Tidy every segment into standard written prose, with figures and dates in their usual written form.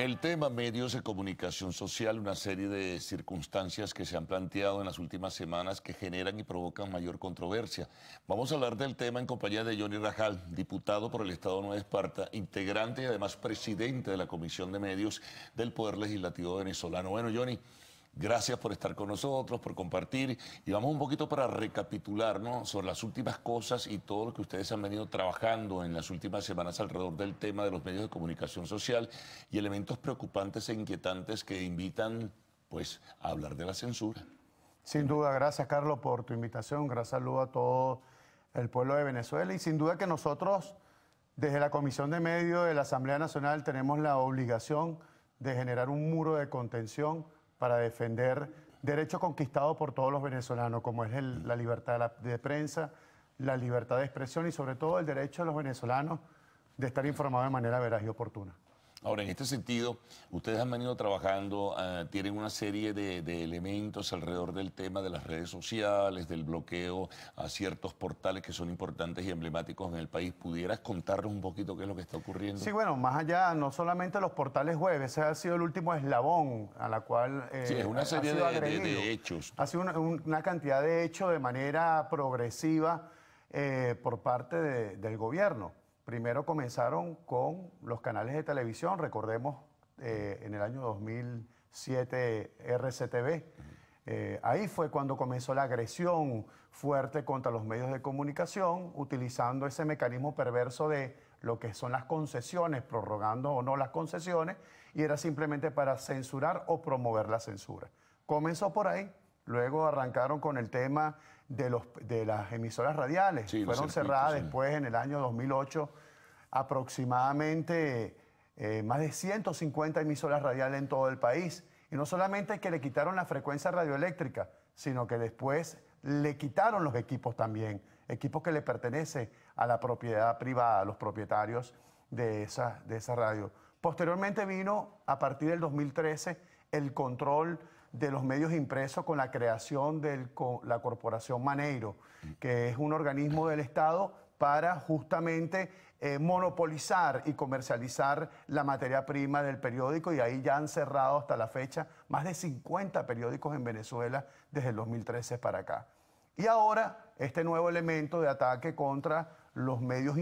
El tema medios de comunicación social, una serie de circunstancias que se han planteado en las últimas semanas que generan y provocan mayor controversia. Vamos a hablar del tema en compañía de Johnny Rajal, diputado por el Estado de Nueva Esparta, integrante y además presidente de la Comisión de Medios del Poder Legislativo venezolano. Bueno, Johnny, gracias por estar con nosotros, por compartir. Y vamos un poquito para recapitular, ¿no?, sobre las últimas cosas y todo lo que ustedes han venido trabajando en las últimas semanas alrededor del tema de los medios de comunicación social y elementos preocupantes e inquietantes que invitan, pues, a hablar de la censura. Sin duda, gracias, Carlos, por tu invitación. Gracias, saludo a todo el pueblo de Venezuela. Y sin duda que nosotros, desde la Comisión de Medios de la Asamblea Nacional, tenemos la obligación de generar un muro de contención para defender derechos conquistados por todos los venezolanos, como es la libertad de prensa, la libertad de expresión y sobre todo el derecho de los venezolanos de estar informados de manera veraz y oportuna. Ahora, en este sentido, ustedes han venido trabajando, tienen una serie de elementos alrededor del tema de las redes sociales, del bloqueo a ciertos portales que son importantes y emblemáticos en el país. ¿Pudieras contarnos un poquito qué es lo que está ocurriendo? Sí, bueno, más allá, no solamente los portales web, ese ha sido el último eslabón a la cual sí, es una serie de hechos. Ha sido una cantidad de hechos de manera progresiva por parte del gobierno. Primero comenzaron con los canales de televisión, recordemos en el año 2007 RCTV. Ahí fue cuando comenzó la agresión fuerte contra los medios de comunicación, utilizando ese mecanismo perverso de lo que son las concesiones, prorrogando o no las concesiones, y era simplemente para censurar o promover la censura. Comenzó por ahí, luego arrancaron con el tema de las emisoras radiales. Sí, fueron cerradas después en el año 2008 aproximadamente más de 150 emisoras radiales en todo el país. Y no solamente que le quitaron la frecuencia radioeléctrica, sino que después le quitaron los equipos también, equipos que le pertenecen a la propiedad privada, a los propietarios de esa radio. Posteriormente vino, a partir del 2013, el control de los medios impresos con la creación de la Corporación Maneiro, que es un organismo del Estado para justamente monopolizar y comercializar la materia prima del periódico, y ahí ya han cerrado hasta la fecha más de 50 periódicos en Venezuela desde el 2013 para acá. Y ahora este nuevo elemento de ataque contra los medios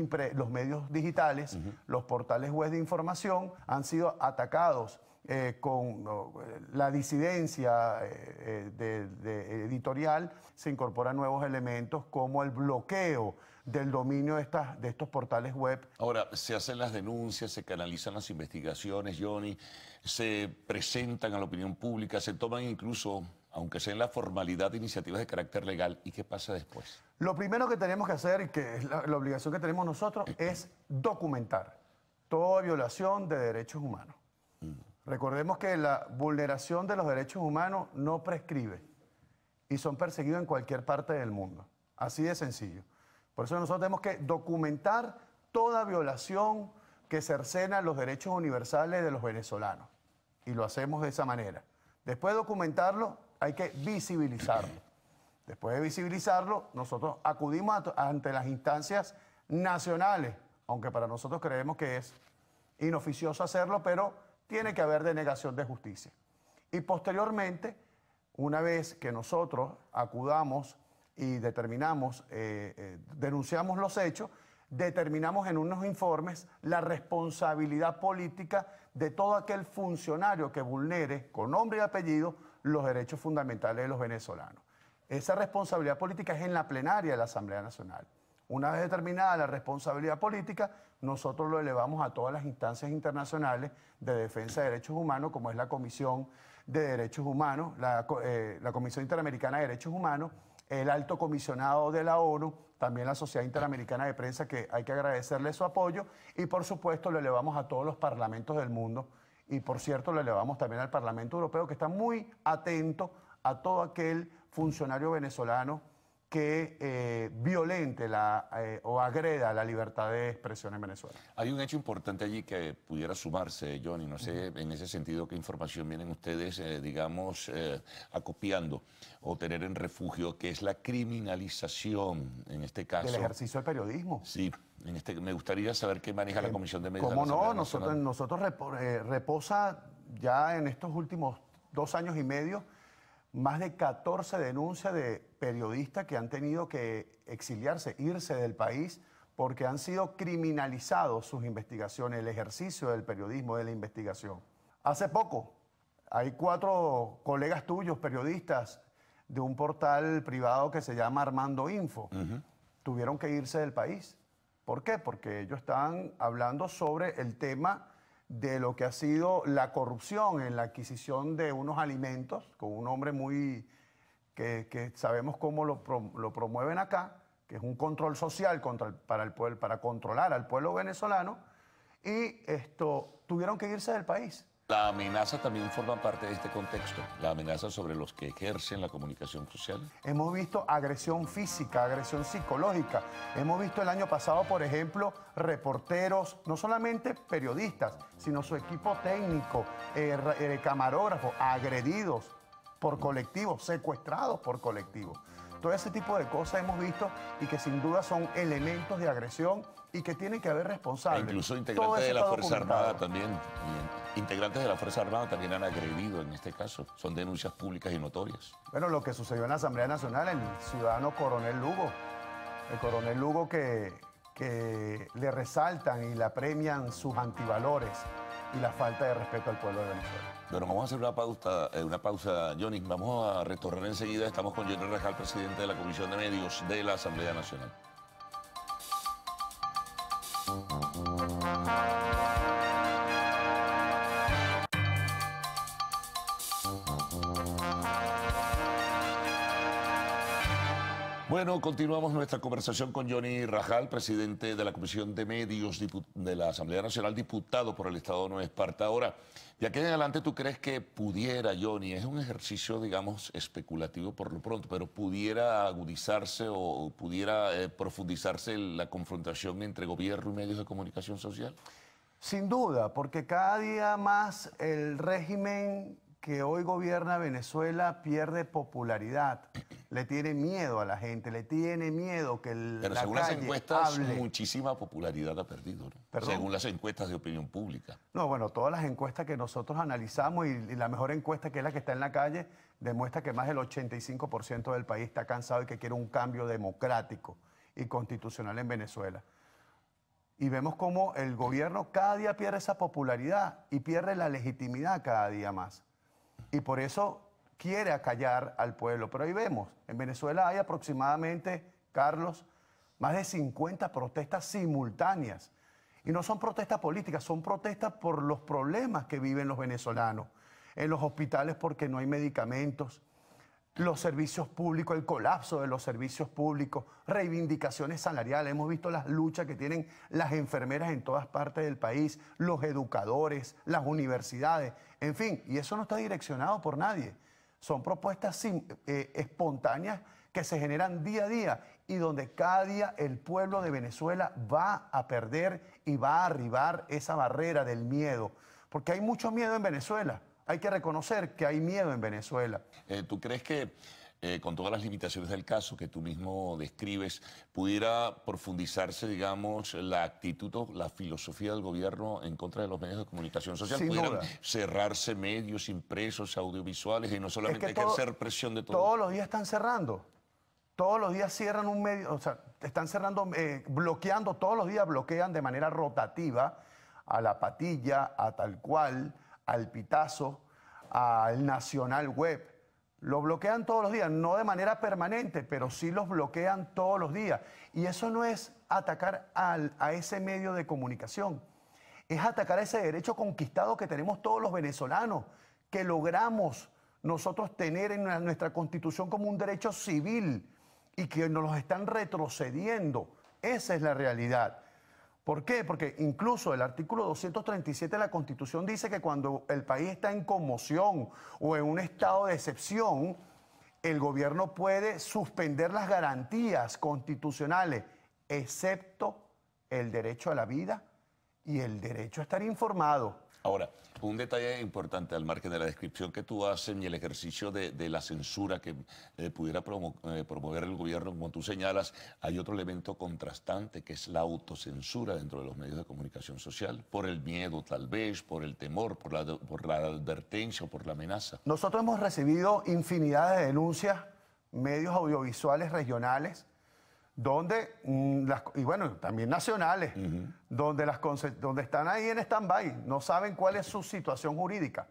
digitales, los portales web de información, han sido atacados con la disidencia editorial. Se incorporan nuevos elementos como el bloqueo del dominio de estos portales web. Ahora, se hacen las denuncias, se canalizan las investigaciones, Johnny, se presentan a la opinión pública, se toman incluso, aunque sea en la formalidad, iniciativas de carácter legal. ¿Y qué pasa después? Lo primero que tenemos que hacer, y que es la obligación que tenemos nosotros, es documentar toda violación de derechos humanos. Recordemos que la vulneración de los derechos humanos no prescribe y son perseguidos en cualquier parte del mundo. Así de sencillo. Por eso nosotros tenemos que documentar toda violación que cercena los derechos universales de los venezolanos. Y lo hacemos de esa manera. Después de documentarlo, hay que visibilizarlo. Después de visibilizarlo, nosotros acudimos ante las instancias nacionales, aunque para nosotros creemos que es inoficioso hacerlo, pero tiene que haber denegación de justicia. Y posteriormente, una vez que nosotros acudamos y determinamos, denunciamos los hechos, determinamos en unos informes la responsabilidad política de todo aquel funcionario que vulnere con nombre y apellido los derechos fundamentales de los venezolanos. Esa responsabilidad política es en la plenaria de la Asamblea Nacional. Una vez determinada la responsabilidad política, nosotros lo elevamos a todas las instancias internacionales de defensa de derechos humanos, como es la Comisión de Derechos Humanos, la Comisión Interamericana de Derechos Humanos, el Alto Comisionado de la ONU, también la Sociedad Interamericana de Prensa, que hay que agradecerle su apoyo, y por supuesto lo elevamos a todos los parlamentos del mundo, y por cierto lo elevamos también al Parlamento Europeo, que está muy atento a todo aquel funcionario venezolano que violente o agreda la libertad de expresión en Venezuela. Hay un hecho importante allí que pudiera sumarse, Johnny, no sé en ese sentido qué información vienen ustedes, digamos, acopiando o tener en refugio, que es la criminalización, en este caso... Del ejercicio del periodismo. Sí. Me gustaría saber qué maneja la Comisión de Medios de ¿Cómo la no? Asamblea Nosotros reposa ya en estos últimos 2 años y medio más de 14 denuncias de periodistas que han tenido que exiliarse, irse del país, porque han sido criminalizados sus investigaciones, el ejercicio del periodismo, de la investigación. Hace poco, hay 4 colegas tuyos, periodistas, de un portal privado que se llama Armando Info. Tuvieron que irse del país. ¿Por qué? Porque ellos están hablando sobre el tema de lo que ha sido la corrupción en la adquisición de unos alimentos, con un hombre que sabemos cómo lo promueven acá, que es un control social para controlar al pueblo venezolano, y tuvieron que irse del país. La amenaza también forma parte de este contexto, la amenaza sobre los que ejercen la comunicación social. Hemos visto agresión física, agresión psicológica. Hemos visto el año pasado, por ejemplo, reporteros, no solamente periodistas, sino su equipo técnico, camarógrafos, agredidos por colectivos, secuestrados por colectivos. Todo ese tipo de cosas hemos visto y que sin duda son elementos de agresión y que tienen que haber responsables. Incluso integrantes de la Fuerza Armada también. Integrantes de la Fuerza Armada también han agredido en este caso. Son denuncias públicas y notorias. Bueno, lo que sucedió en la Asamblea Nacional, el ciudadano Coronel Lugo. El Coronel Lugo que le resaltan y le apremian sus antivalores y la falta de respeto al pueblo de Venezuela. Bueno, vamos a hacer una pausa, Johnny. Vamos a retornar enseguida. Estamos con Johnny Rajal, presidente de la Comisión de Medios de la Asamblea Nacional. Bueno, continuamos nuestra conversación con Johnny Rajal, presidente de la Comisión de Medios de la Asamblea Nacional, diputado por el Estado de Nueva Esparta. Ahora, de aquí en adelante, ¿tú crees que pudiera, Johnny, es un ejercicio, digamos, especulativo por lo pronto, pero pudiera agudizarse o pudiera profundizarse la confrontación entre gobierno y medios de comunicación social? Sin duda, porque cada día más el régimen que hoy gobierna Venezuela pierde popularidad. Le tiene miedo a la gente, le tiene miedo que Pero la según calle las encuestas, hable. muchísima popularidad ha perdido, ¿no? ¿Perdón? Según las encuestas de opinión pública. No, bueno, todas las encuestas que nosotros analizamos y la mejor encuesta, que es la que está en la calle, demuestra que más del 85% del país está cansado y que quiere un cambio democrático y constitucional en Venezuela. Y vemos cómo el gobierno cada día pierde esa popularidad y pierde la legitimidad cada día más. Y por eso quiere acallar al pueblo. Pero ahí vemos, en Venezuela hay aproximadamente, Carlos, más de 50 protestas simultáneas. Y no son protestas políticas, son protestas por los problemas que viven los venezolanos. En los hospitales porque no hay medicamentos, los servicios públicos, el colapso de los servicios públicos, reivindicaciones salariales. Hemos visto las luchas que tienen las enfermeras en todas partes del país, los educadores, las universidades, en fin, y eso no está direccionado por nadie. Son propuestas espontáneas que se generan día a día y donde cada día el pueblo de Venezuela va a perder y va a arribar esa barrera del miedo, porque hay mucho miedo en Venezuela. Hay que reconocer que hay miedo en Venezuela. ¿Tú crees que con todas las limitaciones del caso que tú mismo describes, pudiera profundizarse, digamos, la actitud o la filosofía del gobierno en contra de los medios de comunicación social? Sin ¿Pudieran duda. cerrarse medios impresos, audiovisuales y no solamente ejercer presión de todo? Todos los días están cerrando. Todos los días cierran un medio, o sea, están cerrando, bloqueando, todos los días bloquean de manera rotativa a La Patilla, a Tal Cual, al Pitazo, al Nacional Web. Lo bloquean todos los días, no de manera permanente, pero sí los bloquean todos los días. Y eso no es atacar a ese medio de comunicación, es atacar ese derecho conquistado que tenemos todos los venezolanos, que logramos nosotros tener en nuestra Constitución como un derecho civil y que nos los están retrocediendo. Esa es la realidad. ¿Por qué? Porque incluso el artículo 237 de la Constitución dice que cuando el país está en conmoción o en un estado de excepción, el gobierno puede suspender las garantías constitucionales, excepto el derecho a la vida y el derecho a estar informado. Ahora, un detalle importante al margen de la descripción que tú haces y el ejercicio de la censura que pudiera promover el gobierno, como tú señalas, hay otro elemento contrastante que es la autocensura dentro de los medios de comunicación social, por el miedo tal vez, por el temor, por la advertencia o por la amenaza. Nosotros hemos recibido infinidad de denuncias, medios audiovisuales regionales, donde, y bueno, también nacionales, donde están ahí en stand-by, no saben cuál es su situación jurídica.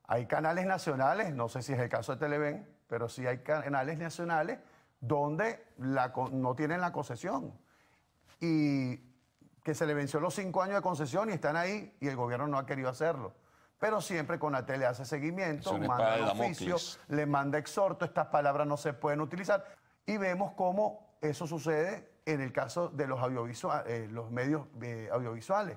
Hay canales nacionales, no sé si es el caso de Televen, pero sí hay canales nacionales donde no tienen la concesión y que se le venció los 5 años de concesión y están ahí y el gobierno no ha querido hacerlo. Pero siempre Conatel le hace seguimiento, manda oficios, le manda exhorto, estas palabras no se pueden utilizar y vemos cómo eso sucede en el caso de los los medios audiovisuales.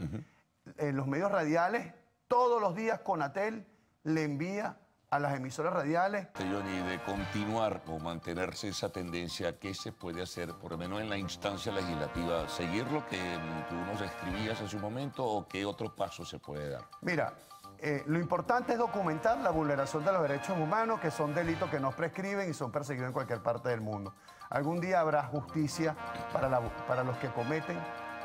En los medios radiales, todos los días Conatel le envía a las emisoras radiales. Johnny, de continuar o mantenerse esa tendencia, ¿qué se puede hacer, por lo menos en la instancia legislativa? ¿Seguir lo que tú nos escribías hace un momento o qué otro paso se puede dar? Mira, lo importante es documentar la vulneración de los derechos humanos, que son delitos que no prescriben y son perseguidos en cualquier parte del mundo. Algún día habrá justicia para los que cometen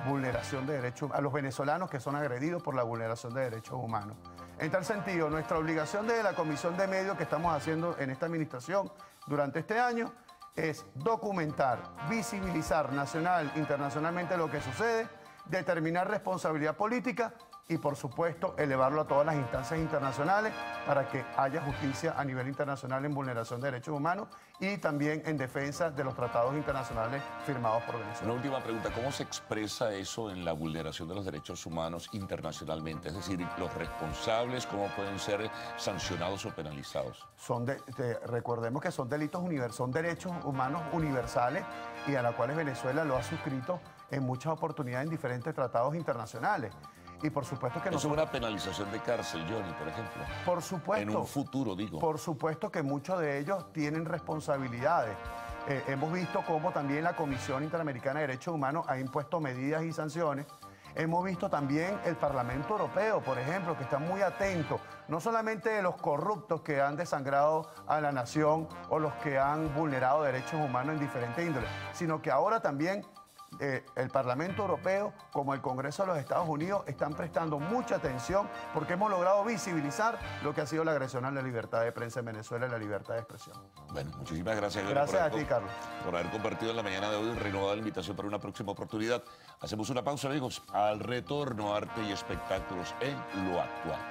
vulneración de derechos, a los venezolanos que son agredidos por la vulneración de derechos humanos. En tal sentido, nuestra obligación de la Comisión de Medios que estamos haciendo en esta administración durante este año es documentar, visibilizar nacional, internacionalmente lo que sucede, determinar responsabilidad política y, por supuesto, elevarlo a todas las instancias internacionales para que haya justicia a nivel internacional en vulneración de derechos humanos y también en defensa de los tratados internacionales firmados por Venezuela. Una última pregunta, ¿cómo se expresa eso en la vulneración de los derechos humanos internacionalmente? Es decir, los responsables, ¿cómo pueden ser sancionados o penalizados? Recordemos que son son derechos humanos universales y a los cuales Venezuela lo ha suscrito en muchas oportunidades en diferentes tratados internacionales. Y por supuesto que no... ¿Es una penalización de cárcel, Johnny, por ejemplo? Por supuesto. En un futuro, digo. Por supuesto que muchos de ellos tienen responsabilidades. Hemos visto cómo también la Comisión Interamericana de Derechos Humanos ha impuesto medidas y sanciones. Hemos visto también el Parlamento Europeo, por ejemplo, que está muy atento, no solamente de los corruptos que han desangrado a la nación o los que han vulnerado derechos humanos en diferentes índoles, sino que ahora también el Parlamento Europeo como el Congreso de los Estados Unidos están prestando mucha atención porque hemos logrado visibilizar lo que ha sido la agresión a la libertad de prensa en Venezuela y la libertad de expresión. Bueno, muchísimas gracias. Gracias a ti, Carlos. Por haber compartido en la mañana de hoy, renovada la invitación para una próxima oportunidad. Hacemos una pausa, amigos. Al retorno, arte y espectáculos en Lo Actual.